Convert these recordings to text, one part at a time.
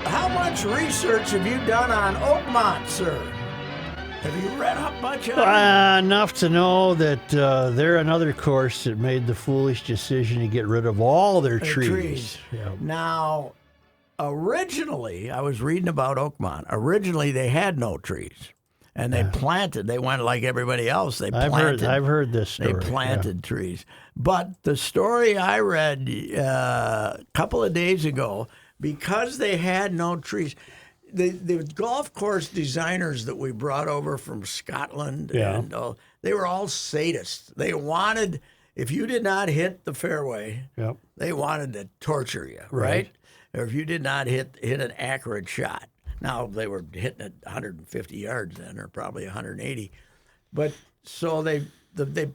How much research have you done on Oakmont, sir? Have you read up much on it? Enough to know that they're another course that made the foolish decision to get rid of all their trees. Yeah. Now, originally, I was reading about Oakmont. Originally, they had no trees. And they planted. They went like everybody else. They planted. I've heard this story. They planted trees. But the story I read a couple of days ago, because they had no trees, the golf course designers that we brought over from Scotland, and they were all sadists. They wanted, if you did not hit the fairway, they wanted to torture you, right? Or if you did not hit an accurate shot. Now, they were hitting it 150 yards then, or probably 180. But so they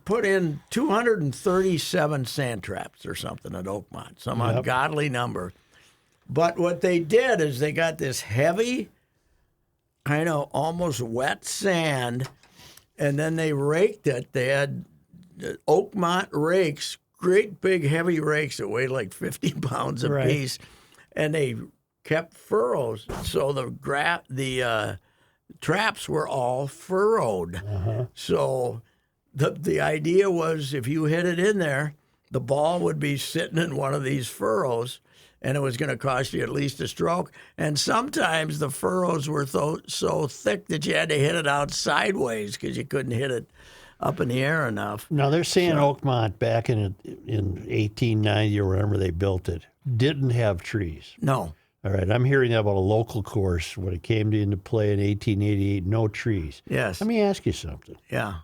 put in 237 sand traps or something at Oakmont, some ungodly number. But what they did is they got this heavy, kind of almost wet sand, and then they raked it. They had Oakmont rakes, great big heavy rakes that weighed like 50 pounds a piece, and they kept furrows, so the traps were all furrowed. So the idea was if you hit it in there, the ball would be sitting in one of these furrows, and it was going to cost you at least a stroke. And sometimes the furrows were so thick that you had to hit it out sideways because you couldn't hit it up in the air enough. Now, they're saying Oakmont back in 1890 or whenever they built it didn't have trees. No. All right, I'm hearing about a local course when it came into play in 1888, no trees. Yes. Let me ask you something. Yeah.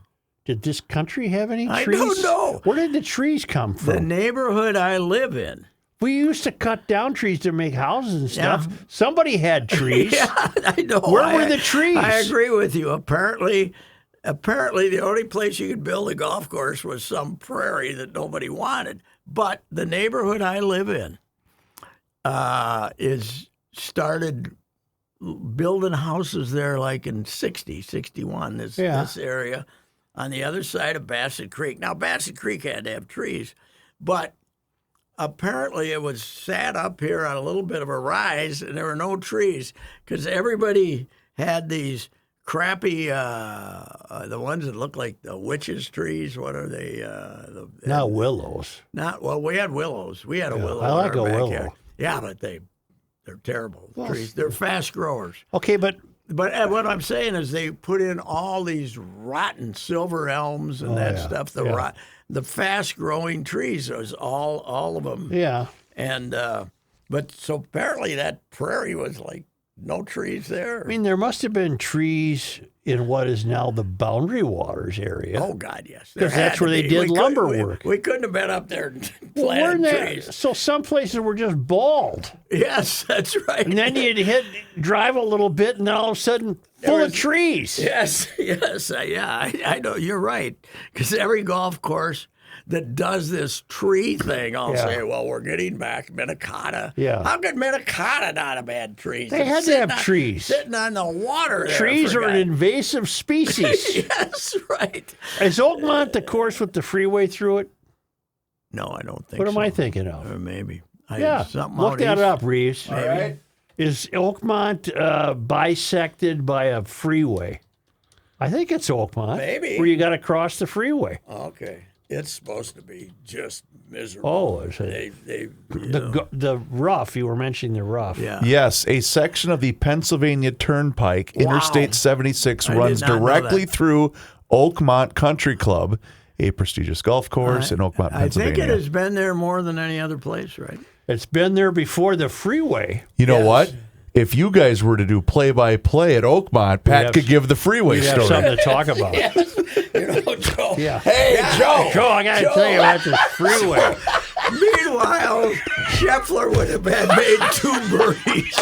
Did this country have any trees? I don't know. Where did the trees come from? The neighborhood I live in. We used to cut down trees to make houses and stuff. Yeah. Somebody had trees. Yeah, I know. Where were the trees? I agree with you. Apparently, the only place you could build a golf course was some prairie that nobody wanted. But the neighborhood I live in is started building houses there like in 60, 61, this area on the other side of Bassett Creek. Now, Bassett Creek had to have trees, but apparently it was sat up here on a little bit of a rise, and there were no trees because everybody had these crappy, the ones that look like the witches' trees. What are they? Not willows. We had willows. We had a willow. I like in our a backyard. willow. Yeah, but they're terrible trees. They're fast growers. Okay, but what I'm saying is they put in all these rotten silver elms and stuff. The fast growing trees, was all of them. Yeah. And but so apparently that prairie was like no trees there. I mean, there must have been trees in what is now the Boundary Waters area. Oh, God, yes. Because that's where they did lumber work. We couldn't have been up there planting trees. So some places were just bald. Yes, that's right. And then you'd drive a little bit, and then all of a sudden, full of trees. Yes, I know. You're right. Because every golf course that does this tree thing, I'll say, well, we're getting back Minnetonka. Yeah. How could Minnetonka not have had trees? They had to have trees. Sitting on the water there. Trees are an invasive species. Yes, right. Is Oakmont the course with the freeway through it? No, I don't think so. What am I thinking of? Maybe. Look that up, Reeves. All right. Is Oakmont bisected by a freeway? I think it's Oakmont. Maybe. Where you got to cross the freeway. Okay. It's supposed to be just miserable. Oh, is it? The rough, you were mentioning the rough. Yeah. Yes, a section of the Pennsylvania Turnpike, Interstate 76, runs directly through Oakmont Country Club, a prestigious golf course in Oakmont, Pennsylvania. I think it has been there more than any other place, right? It's been there before the freeway. You know what? If you guys were to do play-by-play at Oakmont, Pat could give the freeway story. We have something to talk about. Yes. Joe. Yeah. Hey, Joe. Joe, I got to tell you about this freeway. Meanwhile, Scheffler would have made 2 birdies.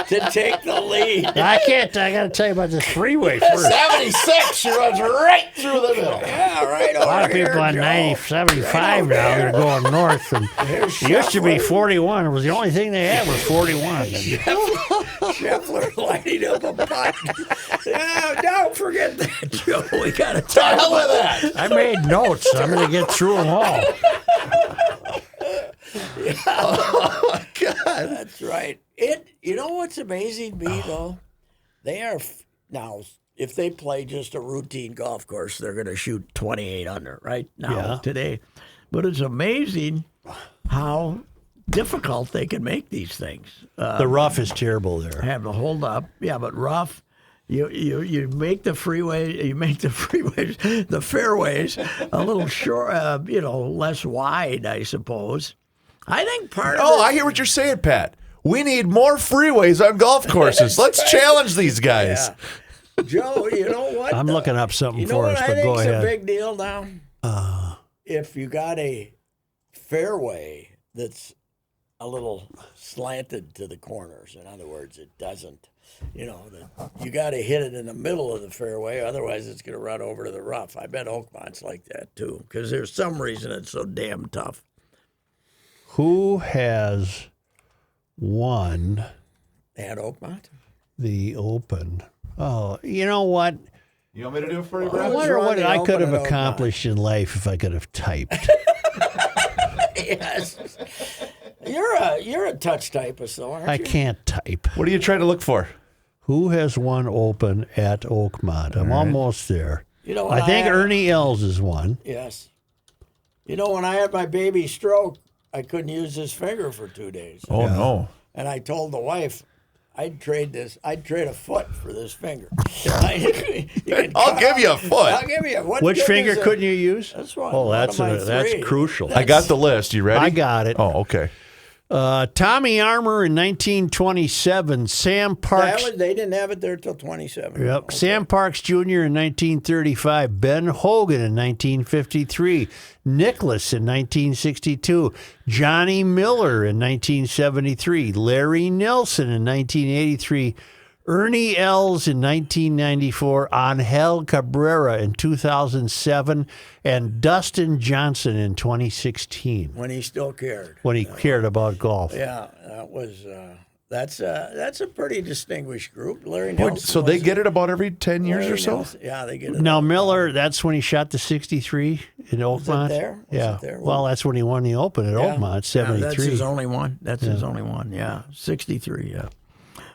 to take the lead. I can't. I got to tell you about this freeway first. 76, she runs right through the middle. Yeah, right A lot of over people on here, 90, Joe. 75 now. They're going north. And Here's it used to be Scheffler. 41. It was the only thing they had was 41. Scheffler lighting up a putt. Yeah, don't forget that, Joe. We got to talk hell with about that. I made notes. I'm going to get through them all. God. That's right. You know what's amazing me though? They are now. If they play just a routine golf course, they're going to shoot 28 under right now today. But it's amazing how difficult they can make these things. The rough is terrible there. Have to hold up, yeah, but rough. You make the freeway, the fairways a little short, less wide, I suppose. I think part of Oh, I hear what you're saying, Pat. We need more freeways on golf courses. Let's challenge these guys. Yeah. Joe, you know what? I'm looking up something You know for what us, I but go think's ahead. a big deal now? If you got a fairway that's a little slanted to the corners, in other words, it doesn't, you got to hit it in the middle of the fairway, otherwise it's going to run over to the rough. I bet Oakmont's like that too, because there's some reason it's so damn tough. Who has won At Oakmont? the Open? Oh, you know what? You want me to do it for you, I Brad? wonder what the I could Open have at Oakmont? accomplished in life if I could have typed. Yes. You're a touch typist, though, aren't I you? can't type. What are you trying to look for? Who has won Open at Oakmont? I'm almost there. You know, I think Ernie Els has won. Yes. When I had my baby stroke, I couldn't use this finger for 2 days. Oh, no. And I told the wife, I'd trade a foot for this finger. I'll give you a foot. I'll give you a foot. Which finger couldn't you use? That's one. Oh, One that's of my that's three. crucial. I got the list. You ready? I got it. Oh, okay. Tommy Armour in 1927. Sam Parks. They didn't have it there till 27. Yep. Okay. Sam Parks Jr. in 1935. Ben Hogan in 1953. Nicholas in 1962. Johnny Miller in 1973. Larry Nelson in 1983. Ernie Els in 1994, Angel Cabrera in 2007, and Dustin Johnson in 2016. When he still cared. When he cared about golf. Yeah, that was. That's a pretty distinguished group. Larry Nelson. So they get it about every 10 years Larry or so? Nelson, yeah, they get it. Now Miller, that's when he shot the 63 in Oakmont. there? Was Yeah. it there? Well, that's when he won the Open at Oakmont, 73. Yeah, that's his only one. That's his only one. Yeah, 63. Yeah.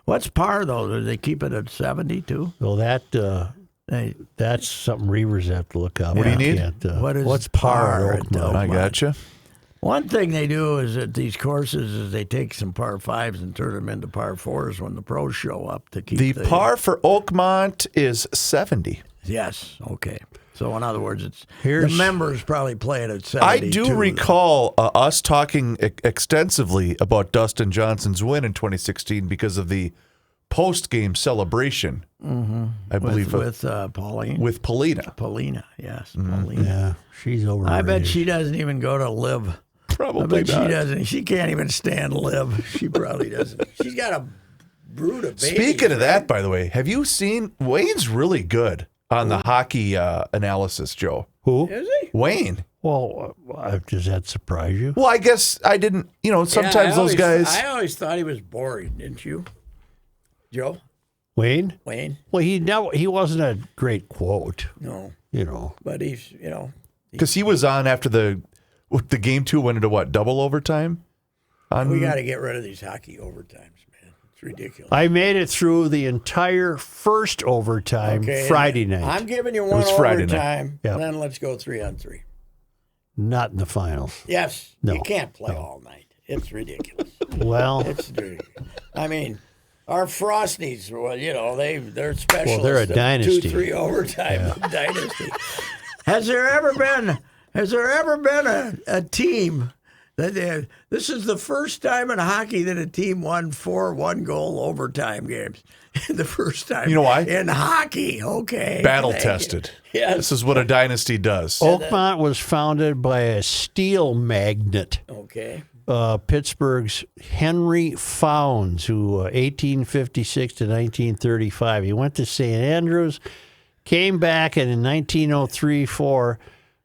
What's par though? Do they keep it at 70 too? Well, They, that's something Reavers have to look up. What do you I need? can't, What is what's par par at at Oakmont? I gotcha. one thing they do is at these courses is they take some par fives and turn them into par fours when the pros show up to keep The par for Oakmont is 70. Yes. Okay. So in other words, it's Here's- the members probably play it at 70. I do recall us talking extensively about Dustin Johnson's win in 2016 because of the post-game celebration. Mm-hmm. I believe with Pauline. with Polina. Paulina, yes, Mm-hmm. Paulina. Yeah, she's over. I bet she doesn't even go to live. I Probably bet she doesn't. She can't even stand live. She probably doesn't. She's got a brood of babies. Speaking of that, by the way, have you seen Wayne's really good on the hockey analysis, Joe? Who? Is he? Wayne. Well, does that surprise you? Well, I guess I didn't. Sometimes those guys. I always thought he was boring, didn't you, Joe? Wayne? Wayne? Well, he wasn't a great quote. No, But he's Because he was on after the game 2 went into what, double overtime? we got to get rid of these hockey overtimes, man. It's ridiculous. I made it through the entire first overtime Friday night. I'm giving you one was Friday night. overtime, Yep. and then let's go 3-on-3. Not in the finals. Yes, No, you can't play all night. It's ridiculous. Well, It's ridiculous. I mean, our Frosties, well, they're specialists. Well, they're a of dynasty. 2-3 overtime dynasty. Has there ever been a team that this is the first time in hockey that a team won 4 one-goal overtime games? The first time. You know why? In hockey, okay. Battle Thank you. tested. Yes. This is what a dynasty does. Oakmont was founded by a steel magnate. Okay. Pittsburgh's Henry Founds, who 1856 to 1935. He went to St. Andrews, came back, and in 1903-04,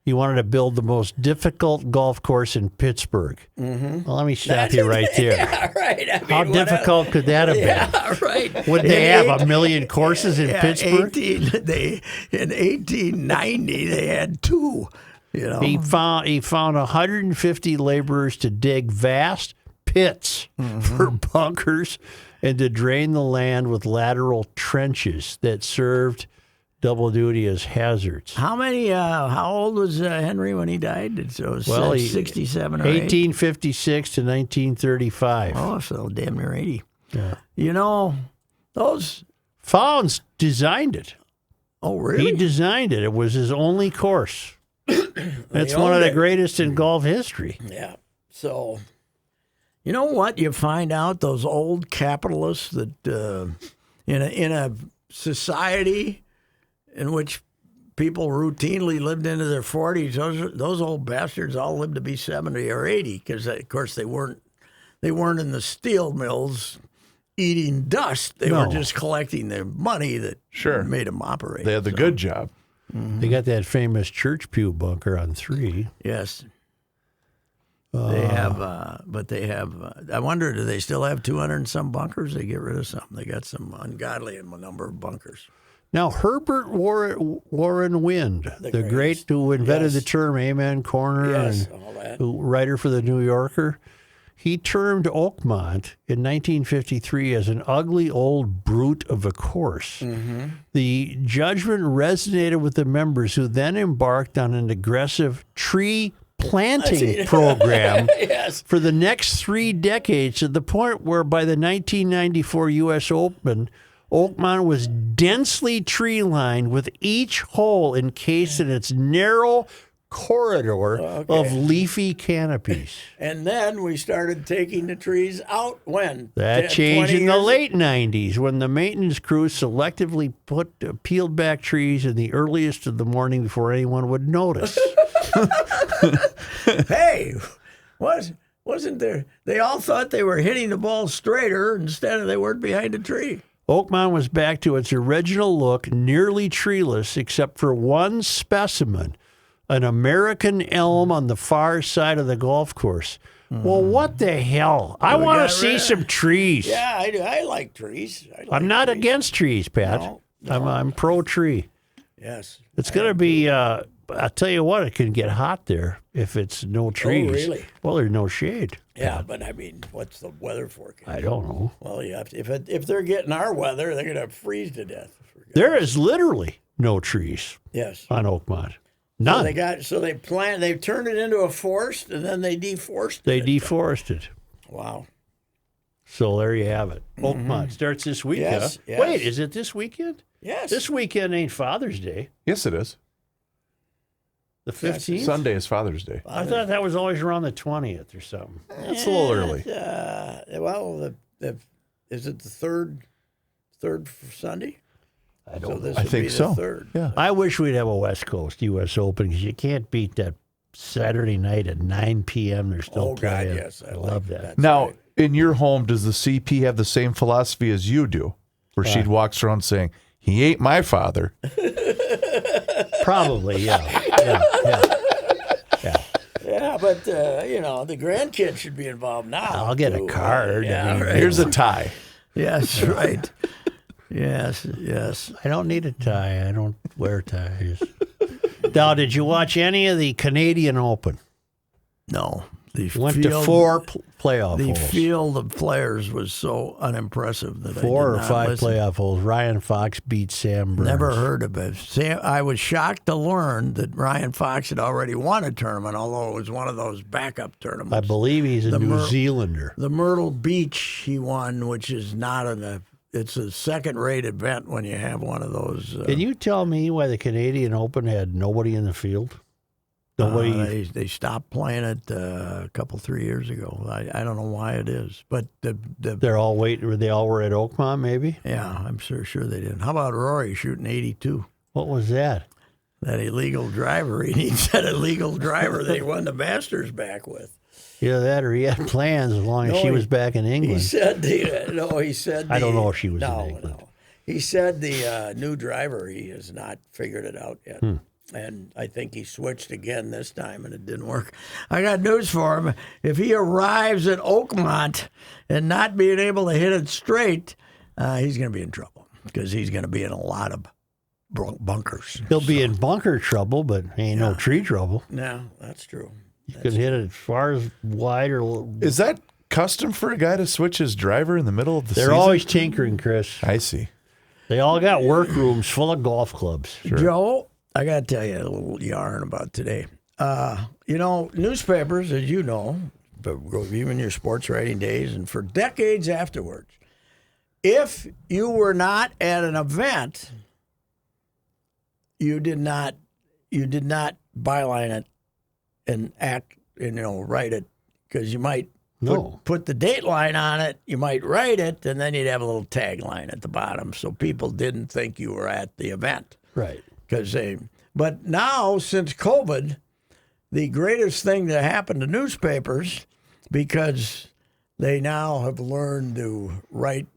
he wanted to build the most difficult golf course in Pittsburgh. Well, let me stop you right there. Yeah, right. I mean, How difficult could that have been? Yeah, right. Would they have a million courses in Pittsburgh? In 1890, they had 2. You know, He found 150 laborers to dig vast pits for bunkers and to drain the land with lateral trenches that served double duty as hazards. how old was Henry when he died? So it was 67 or 8. 1856 to 1935. Oh, so damn near 80. Yeah. You know, those. Founds designed it. Oh, really? He designed it. It was his only course. It's owned one of the it. greatest in golf history. Yeah. So, you know what? You find out those old capitalists that in a society in which people routinely lived into their 40s, those old bastards all lived to be 70 or 80 because, of course, they weren't in the steel mills eating dust. They were just collecting the money that made them operate. They had the good job. They got that famous church pew bunker on 3. Yes. They have, but they have. I wonder, do they still have 200 and some bunkers? They get rid of some. They got some ungodly number of bunkers. Now, Herbert Warren Wind, the great who invented the term Amen Corner and all that. writer for the New Yorker, he termed Oakmont in 1953 as an ugly old brute of a course. The judgment resonated with the members who then embarked on an aggressive tree planting program for the next 3 decades, to the point where by the 1994 U.S. Open, Oakmont was densely tree-lined with each hole encased in its narrow corridor of leafy canopies. And then we started taking the trees out when? That 10, changed 20 in the years? late 90s when the maintenance crews selectively put peeled back trees in the earliest of the morning before anyone would notice. Hey, wasn't there? They all thought they were hitting the ball straighter instead of they weren't behind a tree. Oakmont was back to its original look, nearly treeless, except for one specimen, an American elm on the far side of the golf course. Well, what the hell? I want to see some trees. Yeah, I do. I like trees. I'm not against trees, Pat. No. I'm pro-tree. Yes. It's going to be, I'll tell you what, it can get hot there if it's no trees. really? Well, there's no shade. Yeah, but I mean, what's the weather forecast? I don't know. Well, you have to, if they're getting our weather, they're going to freeze to death. There is literally no trees Yes. on Oakmont. None. They turned it into a forest and then they deforested They it. deforested. Wow. So there you have it. Oakmont starts this weekend. Yes, yes. Wait, is it this weekend? Yes. This weekend ain't Father's Day. Yes, it is. The 15th? Sunday is Father's Day. I thought that was always around the 20th or something. It's a little early. Well, is it the third Sunday? I don't know. This I would think be the so. third. Yeah. I wish we'd have a West Coast U.S. Open because you can't beat that Saturday night at 9 p.m. They're still Oh, God, playing. yes. I love that. That's Now, right. in your home, does the CP have the same philosophy as you do, where she walks around saying, "He ain't my father"? Probably, yeah. Yeah, but the grandkids should be involved now. I'll get a too. card. Yeah, I mean, right. Here's a tie. Yes, right. Yes. I don't need a tie. I don't wear ties. Now, did you watch any of the Canadian Open? No. Went to 4 playoff The holes. field of players was so unimpressive that 4 I or did not 5 listen. playoff holes. Ryan Fox beat Sam Burns. Never heard of it. I was shocked to learn that Ryan Fox had already won a tournament, although it was one of those backup tournaments. I believe he's a New Zealander. The Myrtle Beach he won, which is not it's a second-rate event when you have one of those. Can you tell me why the Canadian Open had nobody in the field? Nobody. They stopped playing it a couple 3 years ago. I don't know why it is, but They're all waiting. They all were at Oakmont, maybe. yeah, I'm sure they didn't. How about Rory shooting 82? What was that? That illegal driver. He needs that illegal driver that he won the Masters back with. Either that or he had plans as long as she was back in England. He said he said I don't know if she was in England. No. He said the new driver, he has not figured it out yet. And I think he switched again this time, and it didn't work. I got news for him. If he arrives at Oakmont and not being able to hit it straight, he's going to be in trouble because he's going to be in a lot of bunkers. He'll be in bunker trouble, but ain't no tree trouble. No, that's true. You can hit it as far as wide or... Is that custom for a guy to switch his driver in the middle of the They're season? always tinkering, Chris. I see. They all got workrooms full of golf clubs. Sure. Joe, I got to tell you a little yarn about today. Newspapers, as you know, even your sports writing days and for decades afterwards, if you were not at an event, you did not byline it and write it because you might put the date line on it, you might write it, and then you'd have a little tagline at the bottom so people didn't think you were at the event. Right. But now, since COVID, the greatest thing that happened to newspapers, because they now have learned to write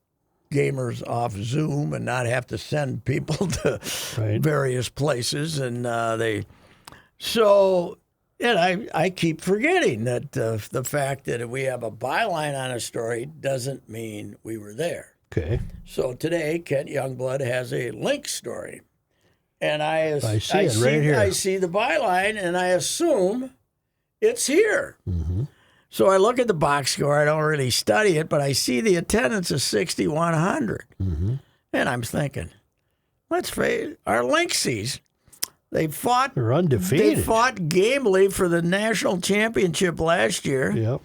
gamers off Zoom and not have to send people to various places, and I keep forgetting that the fact that we have a byline on a story doesn't mean we were there. Okay. So today, Kent Youngblood has a Lynx story. And I see it right here. I see the byline, and I assume it's here. Mm-hmm. So I look at the box score. I don't really study it, but I see the attendance is 6,100. Mm-hmm. And I'm thinking, let's face it, our Lynxies, they're undefeated. They fought gamely for the national championship last year. Yep.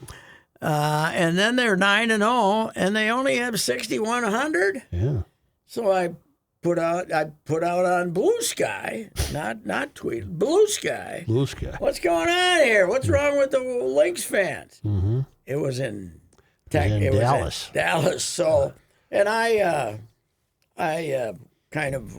And then they're 9-0, and they only have 6,100. Yeah. So I put out on Blue Sky, not Tweet, Blue Sky. Blue Sky. What's going on here? What's wrong with the Lynx fans? Mm-hmm. It was in Dallas. Dallas. So, and I kind of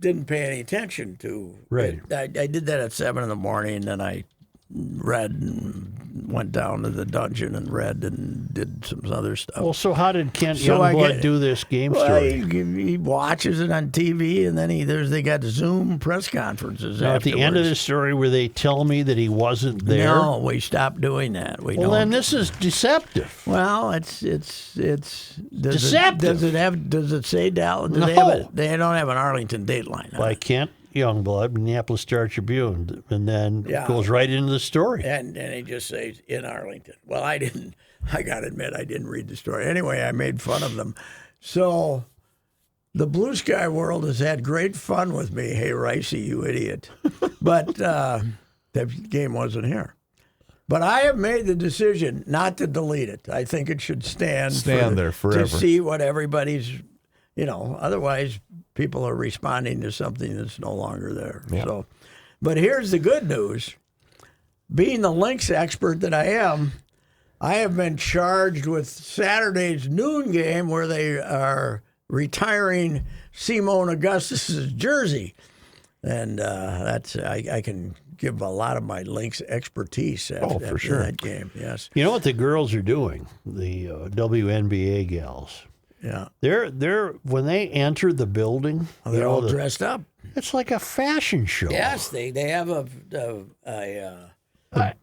didn't pay any attention to. Right. I did that at 7 in the morning, and then I read and went down to the dungeon and read and did some other stuff. Well, so how did Kent Youngblood do this game story? He watches it on TV, and then they got Zoom press conferences. Now, at the end of the story, where they tell me that he wasn't there? No, we stopped doing that. Then this is deceptive. Well, it's deceptive. Does it say Dallas? No. They don't have an Arlington dateline. By Kent Youngblood, Minneapolis Star-Tribune, and then goes right into the story. And he just says, in Arlington. Well, I didn't. I got to admit, I didn't read the story. Anyway, I made fun of them. So the Blue Sky world has had great fun with me. Hey, Ricey, you idiot. But the game wasn't here. But I have made the decision not to delete it. I think it should stand there forever. To see what everybody's, otherwise people are responding to something that's no longer there. Yeah. So, but here's the good news. Being the Lynx expert that I am, I have been charged with Saturday's noon game where they are retiring Simone Augustus's jersey. And I can give a lot of my Lynx expertise after sure. that game, yes. You know what the girls are doing, the WNBA gals? Yeah. They're when they enter the building, they're all dressed up. It's like a fashion show. Yes, they have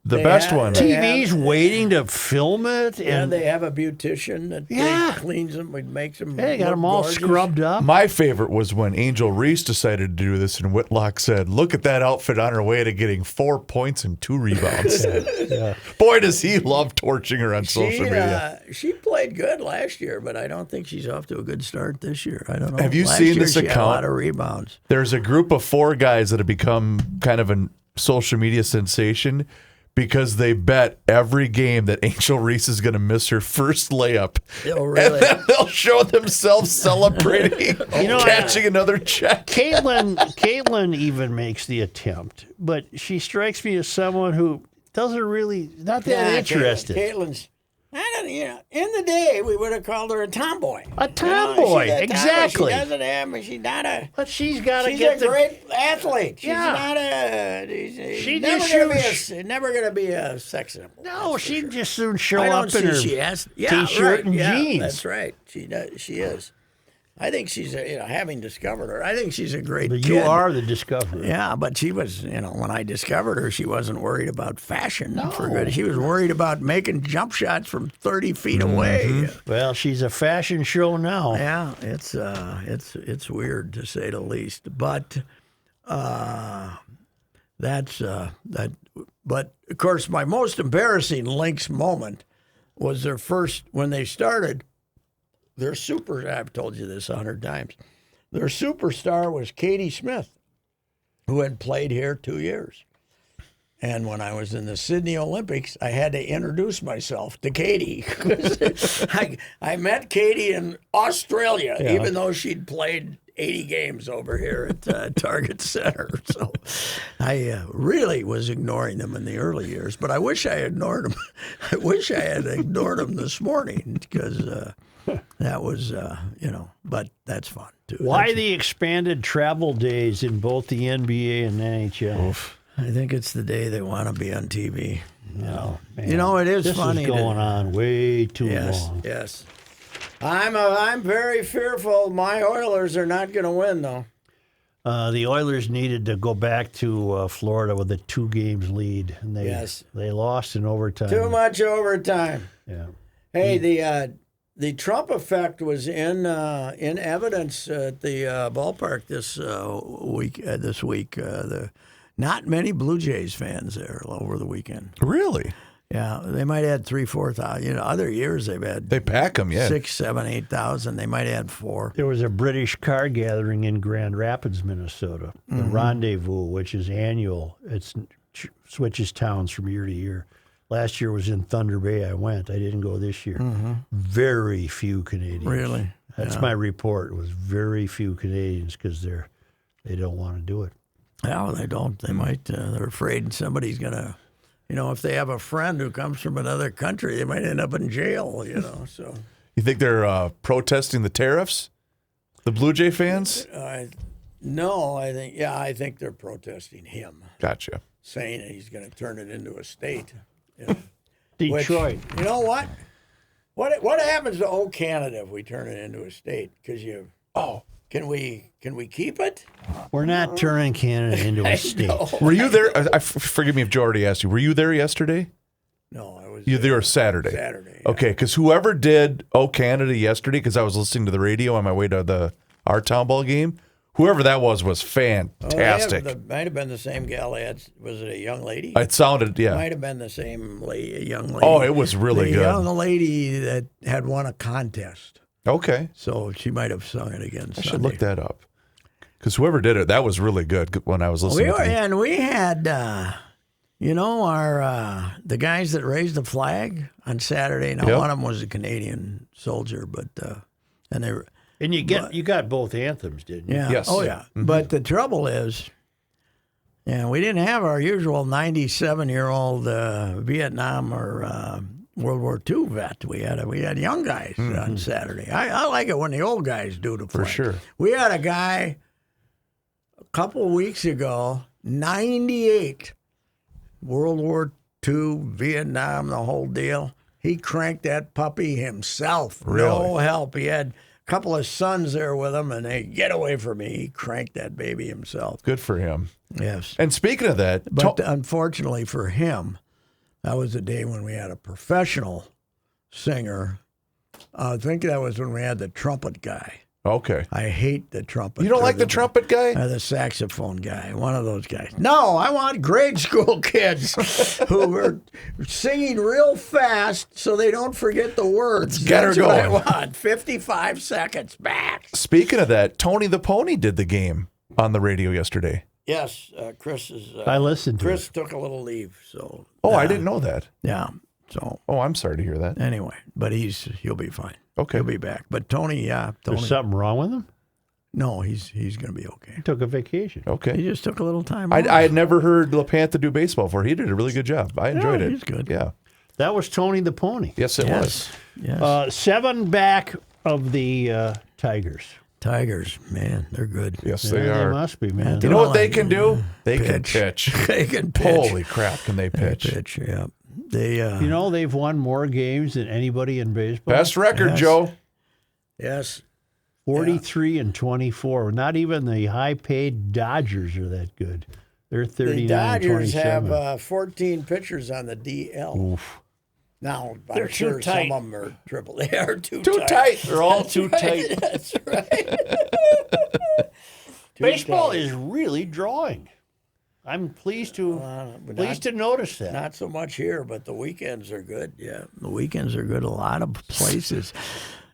the best one. TV's waiting to film it, and they have a beautician that cleans them, makes them. They got them all gorgeous. scrubbed up. My favorite was when Angel Reese decided to do this, and Whitlock said, "Look at that outfit on her way to getting 4 points and 2 rebounds." Boy, does he love torching her on social media. She played good last year, but I don't think she's off to a good start this year. I don't know. Have you last seen year this she account? Had a lot of rebounds. There's a group of 4 guys that have become kind of a social media sensation because they bet every game that Angel Reese is going to miss her first layup. Oh, really? And then they'll show themselves celebrating, catching another check. Caitlin even makes the attempt, but she strikes me as someone who doesn't really, not that interested. Caitlin's, I don't not, in the day, we would have called her a tomboy. A tomboy, she's a exactly. Tomboy. She doesn't have, she's not a... But she's got to She's get a great athlete. She's Yeah. not a... She never gonna be a sex symbol. No, she'd just soon show I don't up in see her she has t-shirt and jeans. That's right. She does. She is. I think she's having discovered her. I think she's a great But kid. you are the discoverer. Yeah, but she was, when I discovered her, she wasn't worried about fashion for No. good. She was worried about making jump shots from 30 feet away. Well, she's a fashion show now. Yeah, it's weird to say the least. But that's that. But of course, my most embarrassing Lynx moment was their first when they started. Their I've told you this 100 times. Their superstar was Katie Smith, who had played here 2 years. And when I was in the Sydney Olympics, I had to introduce myself to Katie. I met Katie in Australia, even though she'd played 80 games over here at Target Center. So I really was ignoring them in the early years. But I wish I had ignored them. I wish I had ignored them this morning because... that was, but that's fun, too. Why the expanded travel days in both the NBA and NHL? Oof. I think it's the day they want to be on TV. No, man. It is this funny. This is going on way too long. Yes. I'm very fearful my Oilers are not going to win, though. The Oilers needed to go back to Florida with a 2 games lead, and they lost in overtime. Too much overtime. Yeah. Hey, the Trump effect was in evidence at the ballpark this week. Not many Blue Jays fans there over the weekend. Really? Yeah, they might add 3,000-4,000. Other years they pack them, 6,000, 7,000, 8,000. They might add 4. There was a British car gathering in Grand Rapids, Minnesota, the Rendezvous, which is annual. It switches towns from year to year. Last year was in Thunder Bay. I went. I didn't go this year. Very few Canadians. Really? That's my report. It was very few Canadians because they don't want to do it. No, they don't. They might. They're afraid somebody's gonna. If they have a friend who comes from another country, they might end up in jail. So. You think they're protesting the tariffs? The Blue Jay fans? No, I think they're protesting him. Gotcha. Saying that he's going to turn it into a state. Detroit. Which, you know what? What happens to old Canada if we turn it into a state? Because can we keep it? We're not turning Canada into a state. Were you there? Forgive me if Joe already asked you. Were you there yesterday? No, I was. You there Saturday? Saturday. Yeah. Okay, because whoever did "Oh Canada" yesterday, because I was listening to the radio on my way to our town ball game. Whoever that was fantastic. It might have been the same gal. Was it a young lady? It sounded, yeah. Might have been the same young lady. Oh, it was really good. The young lady that had won a contest. Okay. So she might have sung it again. I should look that up. Because whoever did it, that was really good when I was listening to it. And we had, our the guys that raised the flag on Saturday. Now, one of them was a Canadian soldier, but and they were. And you got both anthems, didn't you? Yeah. Yes. Oh, yeah. Mm-hmm. But the trouble is, we didn't have our usual 97-year-old Vietnam or World War II vet. We had young guys on Saturday. I like it when the old guys do the flag. For sure. We had a guy a couple weeks ago, 98, World War II, Vietnam, the whole deal. He cranked that puppy himself. Really? No help. He had couple of sons there with him, and they get away from me. He cranked that baby himself. Good for him. Yes. And speaking of that, but unfortunately for him, that was the day when we had a professional singer. I think that was when we had the trumpet guy. Okay. I hate the trumpet. You don't like the trumpet guy? The saxophone guy, one of those guys. No, I want grade school kids who are singing real fast so they don't forget the words. Get her going. That's what I want. 55 seconds back. Speaking of that, Tony the Pony did the game on the radio yesterday. Yes, Chris is. I listened to Chris it. took a little leave, so. I didn't know that. Yeah. So. Oh, I'm sorry to hear that. Anyway, but he'll be fine. Okay. He'll be back. But Tony, There's something wrong with him? No, he's going to be okay. He took a vacation. Okay. He just took a little time off. I had never heard LaPantha do baseball before. He did a really good job. I enjoyed it. He's good. Yeah. That was Tony the Pony. Yes, it was. Yes. 7 back of the Tigers. Tigers, man, they're good. Yes, Yeah, they are. must be, man. You know what they can do? They can pitch. They can pitch. Holy crap, can they They pitch? pitch, yeah. They, You know, they've won more games than anybody in baseball. Best record, Yes. Joe. yes. 43 and 24. Not even the high-paid Dodgers are that good. They're 39 The Dodgers 27. have 14 pitchers on the DL. Oof. Now, I'm They're sure too tight. some of them are triple. They are too Too tight. tight. They're all too tight. That's right. Baseball tight. is really drawing. I'm pleased to Not, to notice that. not so much here, but the weekends are good. Yeah, the weekends are good. A lot of places.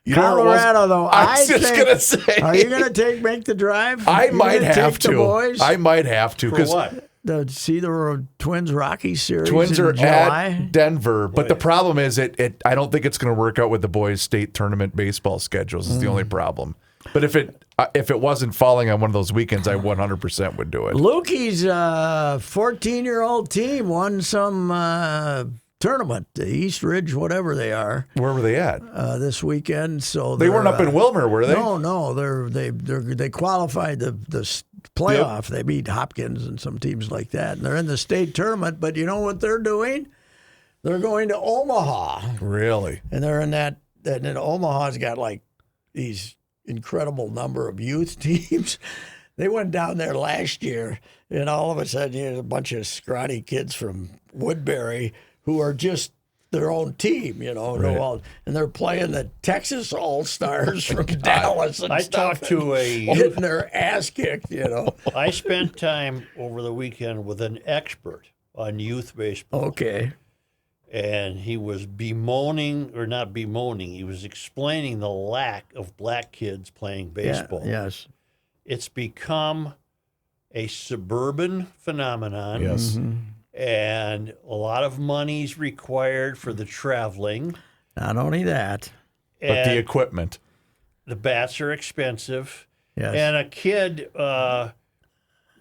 You know what it was? Colorado, though, I was just think- gonna say. Are you going to make the drive? I You might gonna have take the to. boys I might have to For because what? to see the Twins Rockies series. Twins in are July? at Denver, but the problem is I don't think it's going to work out with the boys' state tournament baseball schedules. Is the only problem. But if it wasn't falling on one of those weekends, I 100% would do it. Lukey's 14-year-old team won some tournament, the East Ridge, whatever they are, Where were they at? this weekend. So They weren't they're, up in Wilmer, were they? No, they qualified the playoff. They beat Hopkins and some teams like that, and they're in the state tournament. But you know what they're doing? They're going to Omaha, Really? and they're in that. And then Omaha's got like these incredible number of youth teams. They went down there last year, and all of a sudden, there's a bunch of scrawny kids from Woodbury who are just their own team, you know, Right. and they're playing the Texas All-Stars from Dallas and I stuff. talked to and getting their ass kicked, you know. I spent time over the weekend with an expert on youth baseball. Okay. And he was bemoaning, or not bemoaning, he was explaining the lack of black kids playing baseball. Yeah, yes. It's become a suburban phenomenon. Yes. And a lot of money's required for the traveling. Not only that. But the And equipment. the bats are expensive. Yes. And a kid,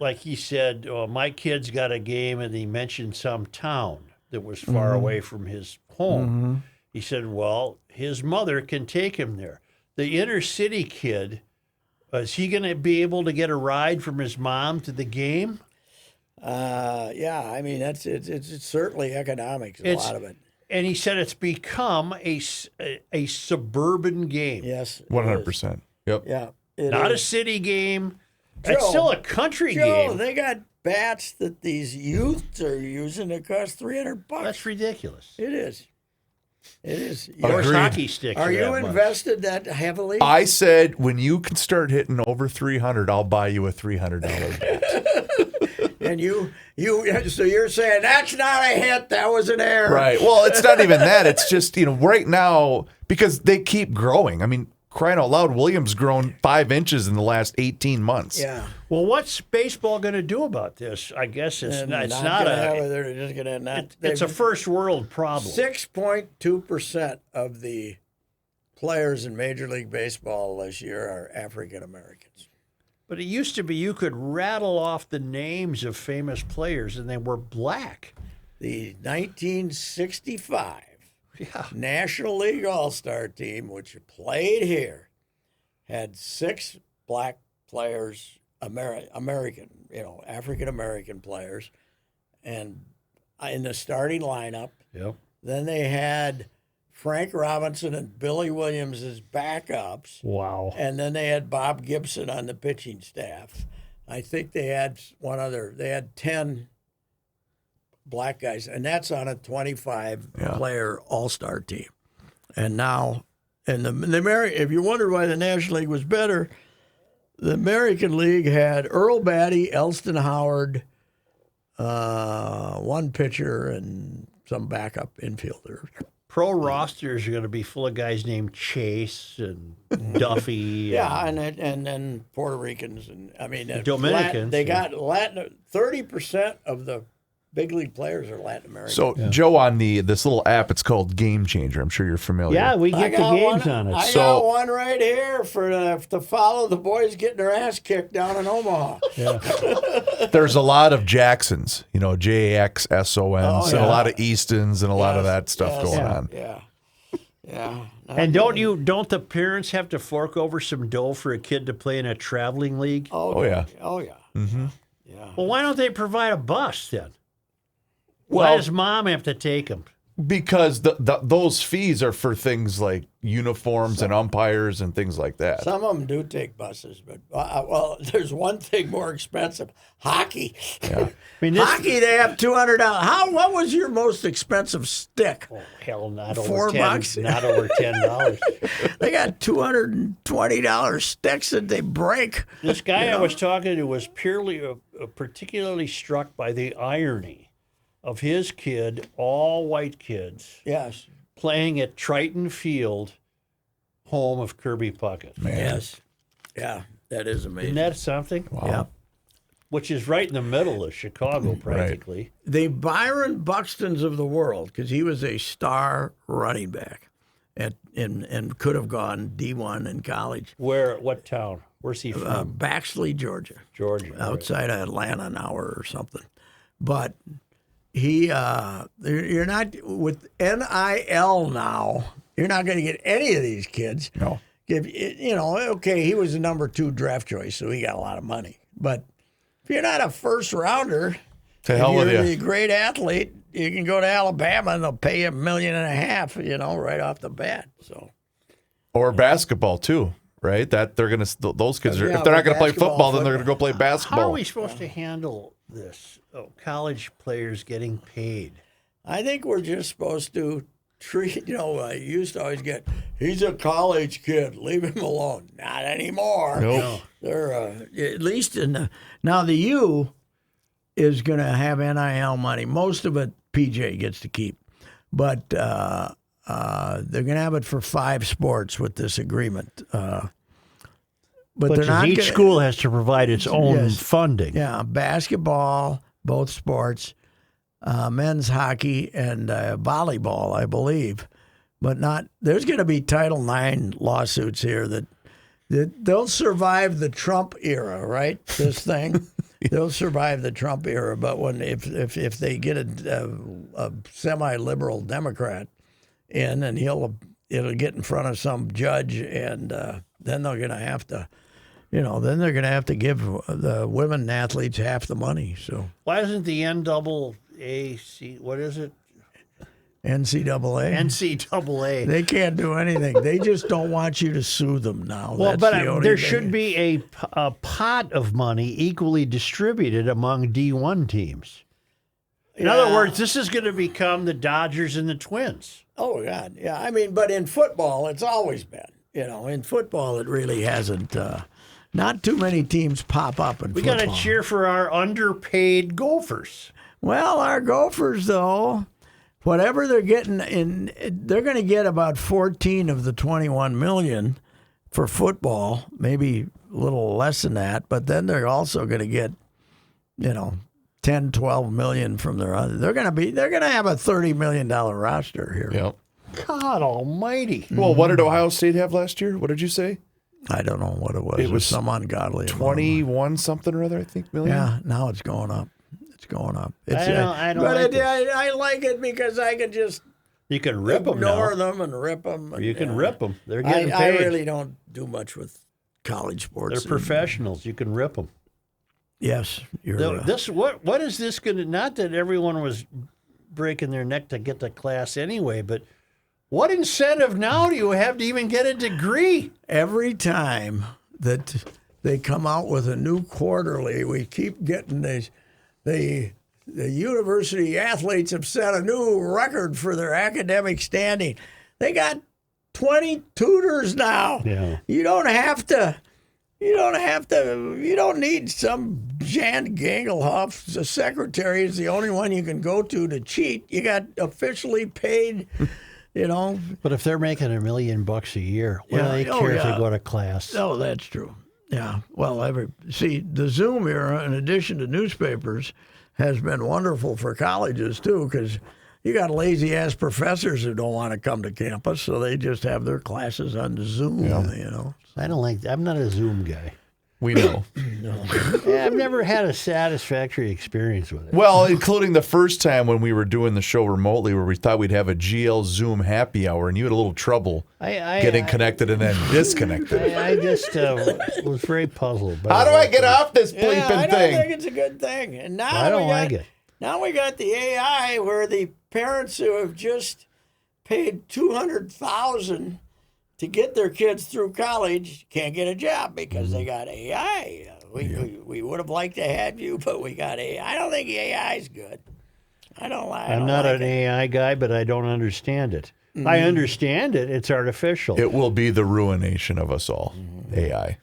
like he said, oh, my kid's got a game, and he mentioned some town that was far away from his home. He said, well, his mother can take him there. The inner city kid, is he going to be able to get a ride from his mom to the game? Yeah, I mean, it's certainly economics, a lot of it. And he said it's become a suburban game. Yes. it is. 100%. Yep. Yeah. it Not a is. city game. It's Joe, still a country Joe, game. they got bats that these youths are using that cost $300. That's ridiculous. It is. It is. Yours Agreed. hockey sticks Are you that much. invested that heavily? I said when you can start hitting over 300, I'll buy you a $300 bat. And so you're saying that's not a hit, that was an error. Right. Well, it's not even that. It's just, right now, because they keep growing. I mean, crying out loud, Williams grown 5 inches in the last 18 months. Yeah. Well, what's baseball going to do about this? I guess it's And not. It's not not gonna have a. it, they're just gonna not. It's a first world problem. 6.2% of the players in Major League Baseball this year are African Americans. But it used to be you could rattle off the names of famous players, and they were black. The 1965 Yeah. National League All-Star team, which played here, had 6 black players, American, African American players, and in the starting lineup. Yep. Then they had Frank Robinson and Billy Williams as backups, Wow. and then they had Bob Gibson on the pitching staff. I think they had one other. They had 10 black guys, and that's on a 25-player All-Star team. And now, and if you wondered why the National League was better, the American League had Earl Batty, Elston Howard, one pitcher, and some backup infielder. Pro rosters are going to be full of guys named Chase and Duffy. Yeah, and then Puerto Ricans, and I mean Dominicans, They yeah. got Latin. 30% of the big league players are Latin American. So, Joe, on this little app, it's called Game Changer. I'm sure you're familiar. Yeah, we get the games on it. I got one right here to follow the boys getting their ass kicked down in Omaha. There's a lot of Jacksons, JAXSONs, and a lot of Eastons and a lot of that stuff going on. Yeah. And don't the parents have to fork over some dough for a kid to play in a traveling league? Oh yeah. Mm-hmm. Yeah. Well, why don't they provide a bus then? Well, why does mom have to take them? Because those fees are for things like uniforms and umpires and things like that. Some of them do take buses, but there's one thing more expensive: hockey. Yeah. Hockey, they have $200. What was your most expensive stick? Oh, hell, not $4. Not over $10. They got $220 sticks that they break. This guy I was talking to was particularly struck by the irony of his kid, all white kids, yes, playing at Triton Field, home of Kirby Puckett. Man. Yes. Yeah, that is amazing. Isn't that something? Wow. Yeah. Which is right in the middle of Chicago, practically. Right. The Byron Buxtons of the world, because he was a star running back and could have gone D1 in college. What town? Where's he from? Baxley, Georgia. Georgia. Outside of Atlanta an hour or something. But you're not, with NIL now, you're not going to get any of these kids. No. Okay, he was the number 2 draft choice, so he got a lot of money. But if you're not a first rounder, to hell with you're you. a great athlete, you can go to Alabama and they'll pay you $1.5 million, right off the bat. So, or basketball too, right? That those kids are, if they're not going to play football, then they're going to go play basketball. How are we supposed to handle this? College players getting paid. I think we're just supposed to treat, I used to always get, he's a college kid, leave him alone. Not anymore. Nope. No. They're, at least now the U is going to have NIL money. Most of it PJ gets to keep. But they're going to have it for 5 sports with this agreement. But they're not each school has to provide its own funding. Yeah, basketball, both sports, men's hockey, and volleyball, I believe. But there's going to be Title IX lawsuits here that they'll survive the Trump era, right? This thing. They'll survive the Trump era. But if they get a semi-liberal Democrat in, and it'll get in front of some judge, and then they're going to have to. Then they're going to have to give the women athletes half the money. So why isn't the NAAC, what is it? NCAA? NCAA. They can't do anything. They just don't want you to sue them now. Well, That's but there should be a pot of money equally distributed among D1 teams. In other words, this is going to become the Dodgers and the Twins. Oh, God. Yeah. But in football, it's always been. In football, it really hasn't. Not too many teams pop up in football. We got to cheer for our underpaid Gophers. Well, our Gophers, though, whatever they're getting they're going to get about 14 of the 21 million for football, maybe a little less than that. But then they're also going to get, 10, 12 million from their other. They're going to have a $30 million roster here. Yep. God almighty. Well, what did Ohio State have last year? What did you say? I don't know what it was. It was some ungodly 21 something or other, I think, million. Yeah, now it's going up. It's going up. I don't but like this. I like it because I can just You can rip them ignore now. them and rip them. Or you can rip them. They're getting I paid. really don't do much with college sports. They're professionals. You can rip them. Yes, you're. What is this going to? Not that everyone was breaking their neck to get to class anyway, but what incentive now do you have to even get a degree? Every time that they come out with a new quarterly, we keep getting these. The university athletes have set a new record for their academic standing. They got 20 tutors now. Yeah. You don't need some Jan Gangelhoff. The secretary is the only one you can go to cheat. You got officially paid, But if they're making $1 million a year, what do they care if they go to class? Oh, that's true. Yeah. Well, the Zoom era, in addition to newspapers, has been wonderful for colleges too, because you got lazy ass professors who don't want to come to campus, so they just have their classes on Zoom. You know, I'm not a Zoom guy. We know. Yeah, I've never had a satisfactory experience with it. Well, including the first time when we were doing the show remotely where we thought we'd have a GL Zoom happy hour and you had a little trouble getting connected and then disconnected. I just was very puzzled. How do I get off this bleeping I don't thing? think it's a good thing. And now I don't like it. Now we got the AI where the parents who have just paid $200,000 to get their kids through college can't get a job because they got AI. We would have liked to have you, but we got AI. I don't think AI is good. I'm not an AI guy, but I don't understand it. I understand it. It's artificial. It will be the ruination of us all. AI.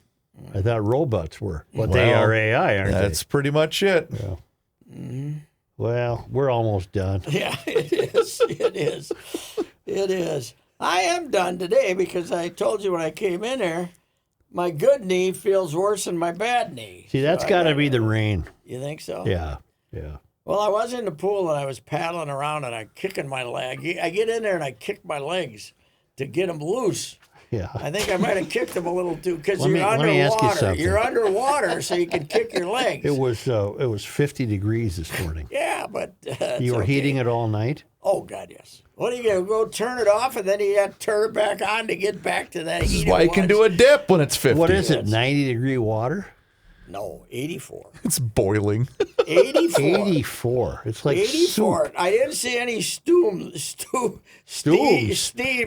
I thought robots were, but they are AI, aren't That's pretty much it. they? Well, we're almost done. Yeah, it is. It is. It is. I am done today because I told you when I came in here, my good knee feels worse than my bad knee. See, that's got to be the rain. You think so? Yeah. Well, I was in the pool and I was paddling around and I'm kicking my leg. I get in there and I kick my legs to get them loose. Yeah. I think I might have kicked them a little too because Let you're me underwater. ask you something. You're underwater, so you can kick your legs. It was 50 degrees this morning. Yeah, but You were heating it all night? Oh God, yes. What are you gonna go turn it off and then you have to turn it back on to get back to that? This is why you can do a dip when it's 50. What is it, 90-degree water? No, 84. It's boiling. 84. 84. It's like 84. soup. I didn't see any steam.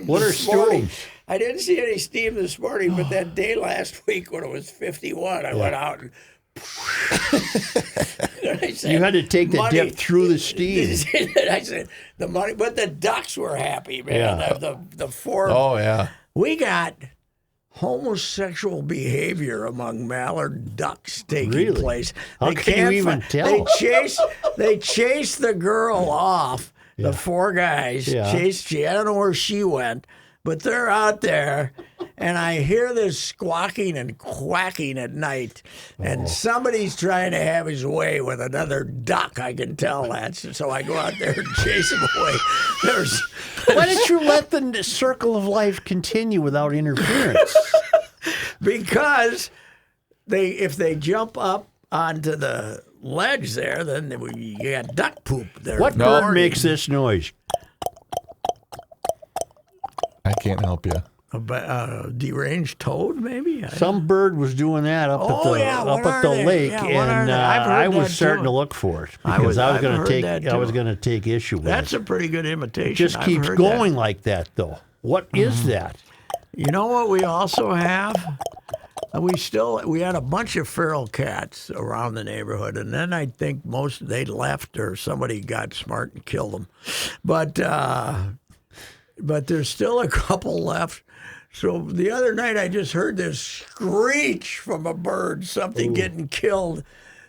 What are this morning. stooms? I didn't see any steam this morning, but that day last week when it was 51, I went out and. I said, You had to take the money. dip through the steam. I said the money, but the ducks were happy, man. Yeah. The four. Oh, yeah. We got homosexual behavior among mallard ducks taking Really? place. How can you even tell? They chase the girl off. The four guys chased she. I don't know where she went, but they're out there, and I hear this squawking and quacking at night, and somebody's trying to have his way with another duck. I can tell that, so I go out there and chase him away. Why don't you let the circle of life continue without interference? Because if they jump up onto the ledge there, then you got duck poop there. What bird makes this noise? I can't help you. A deranged toad, maybe? Some bird was doing that up at the lake, and I was starting to look for it because I was going to take issue with That's it. a pretty good imitation. It just keeps going like that, though. What is that? You know what we also have? We had a bunch of feral cats around the neighborhood, and then I think they left or somebody got smart and killed them. But there's still a couple left. So the other night I just heard this screech from a bird, something getting killed.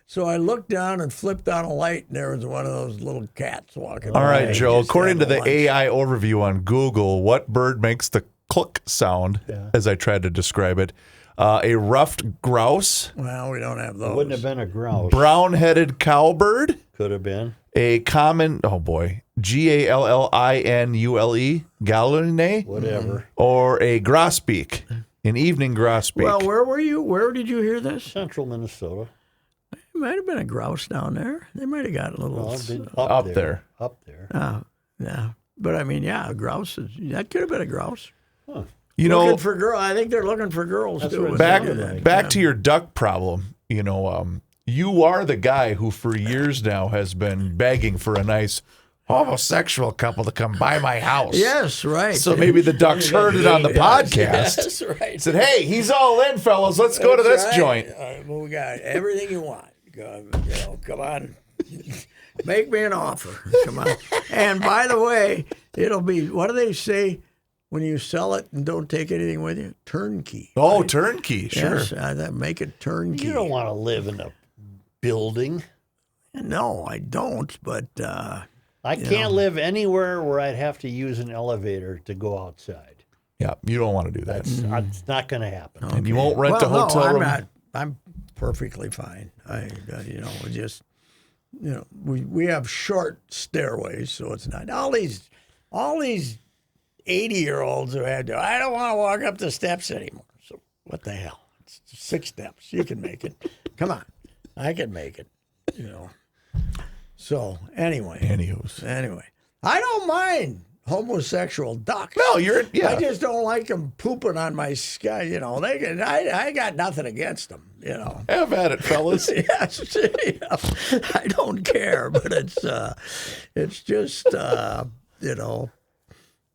So I looked down and flipped on a light, and there was one of those little cats walking All right, by. Joe. Just According to had the lunch. AI overview on Google, what bird makes the cluck sound, as I tried to describe it? A ruffed grouse, Well, we don't have those. Wouldn't have been a grouse. brown-headed cowbird, Could have been. a common, Gallinule, galline, Whatever. or a grosbeak, an evening grosbeak. Well, where were you? Where did you hear this? Central Minnesota. It might have been a grouse down there. They might have got a little. Up there. Up there. Yeah, but I mean, a grouse. That could have been a grouse. You Looking know, for girl. I think they're looking for girls too. what it back sounded like. back to your duck problem. You are the guy who for years now has been begging for a nice homosexual couple to come by my house. Yes, right. So maybe the ducks heard it on the podcast. That's right. Said, "Hey, he's all in, fellas. Let's go to this That's right. joint." Well, we got everything you want. Come on. Make me an offer. Come on. And by the way, it'll be, what do they say when you sell it and don't take anything with you? Turnkey. Oh, turnkey, sure. Yes, make it turnkey. You don't want to live in a building. No, I don't, but I can't live anywhere where I'd have to use an elevator to go outside. Yeah, you don't want to do that. It's not going to happen. And you won't rent a hotel I'm room. not. I'm perfectly fine. you know, we have short stairways, so it's not all these 80-year-olds who had to. I don't want to walk up the steps anymore. So what the hell? It's 6 steps. You can make it. Come on, I can make it. You know. So anyway, anyway, I don't mind homosexual ducks. No, I just don't like them pooping on my sky. You know, I got nothing against them. You know, have at it, fellas. Yes, I don't care, but it's just you know.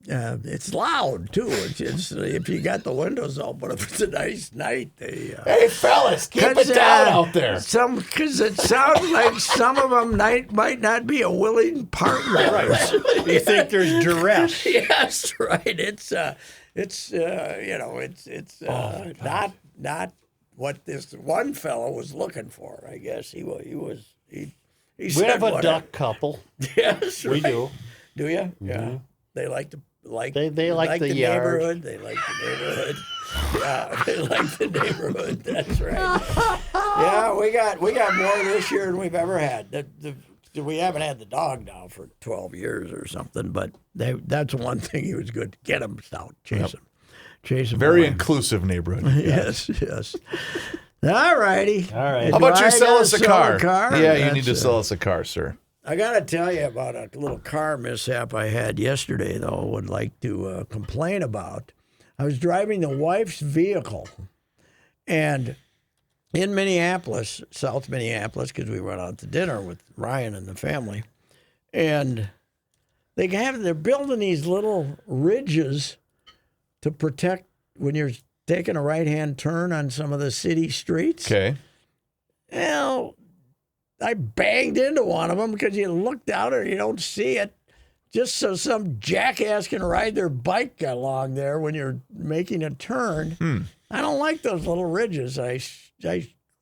It's loud too. It's if you got the windows open. If it's a nice night, hey fellas, keep it down out there. Because it sounds like some of them might not be a willing partner. Right. You think there's duress? Yes, right. It's you know it's not what this one fellow was looking for. I guess he We said have a whatever. duck couple. Yes, We do. Do you? Mm-hmm. Yeah. They like They like the yard. neighborhood. They like the neighborhood. Yeah, they like the neighborhood. That's right. Yeah, we got more this year than we've ever had. We haven't had the dog now for 12 years or something, but that's one thing he was good. Get him out, chase him. Very away. inclusive neighborhood. Yes. All righty. All right. How about Do you I sell gotta us a sell car? a car? Yeah, you need That's, to sell us a car, sir. I got to tell you about a little car mishap I had yesterday, though, I would like to complain about. I was driving the wife's vehicle, and in Minneapolis, South Minneapolis, because we went out to dinner with Ryan and the family, and they're building these little ridges to protect when you're taking a right-hand turn on some of the city streets. Okay. Well, I banged into one of them because you look down and you don't see it. Just so some jackass can ride their bike along there when you're making a turn. I don't like those little ridges. I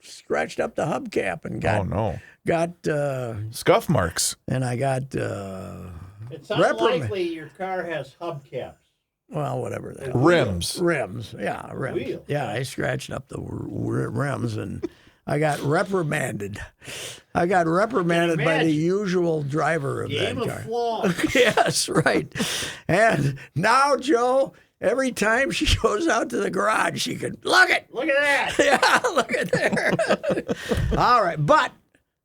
scratched up the hubcap and got scuff marks. And I got It's unlikely your car has hubcaps. well, whatever that Rims. rims. Yeah, rims. Wheels. Yeah, I scratched up the rims and I got reprimanded. I got reprimanded by the usual driver of Game that of car. flaws. Yes, right. And now, Joe, every time she goes out to the garage, she can look at that. Yeah, look at there. All right, but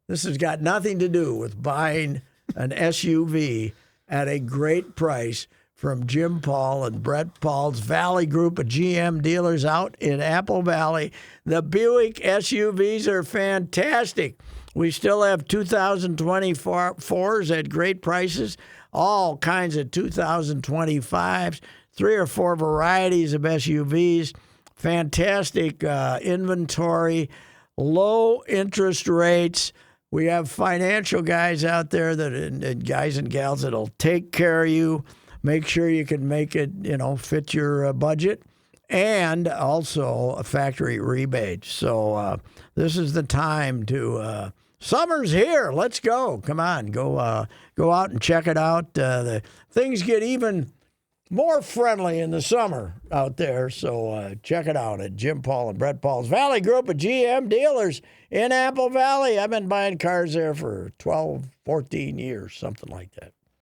this has got nothing to do with buying an SUV at a great price from Jim Paul and Brett Paul's Valley Group of GM dealers out in Apple Valley. The Buick SUVs are fantastic. We still have 2024s at great prices, all kinds of 2025s, 3 or 4 varieties of SUVs, fantastic inventory, low interest rates. We have financial guys out there and guys and gals that'll take care of you. Make sure you can make it, fit your budget, and also a factory rebate. So this is the time to. Summer's here. Let's go. Come on, go out and check it out. The things get even more friendly in the summer out there. So check it out at Jim Paul and Brett Paul's Valley Group of GM dealers in Apple Valley. I've been buying cars there for 12, 14 years, something like that.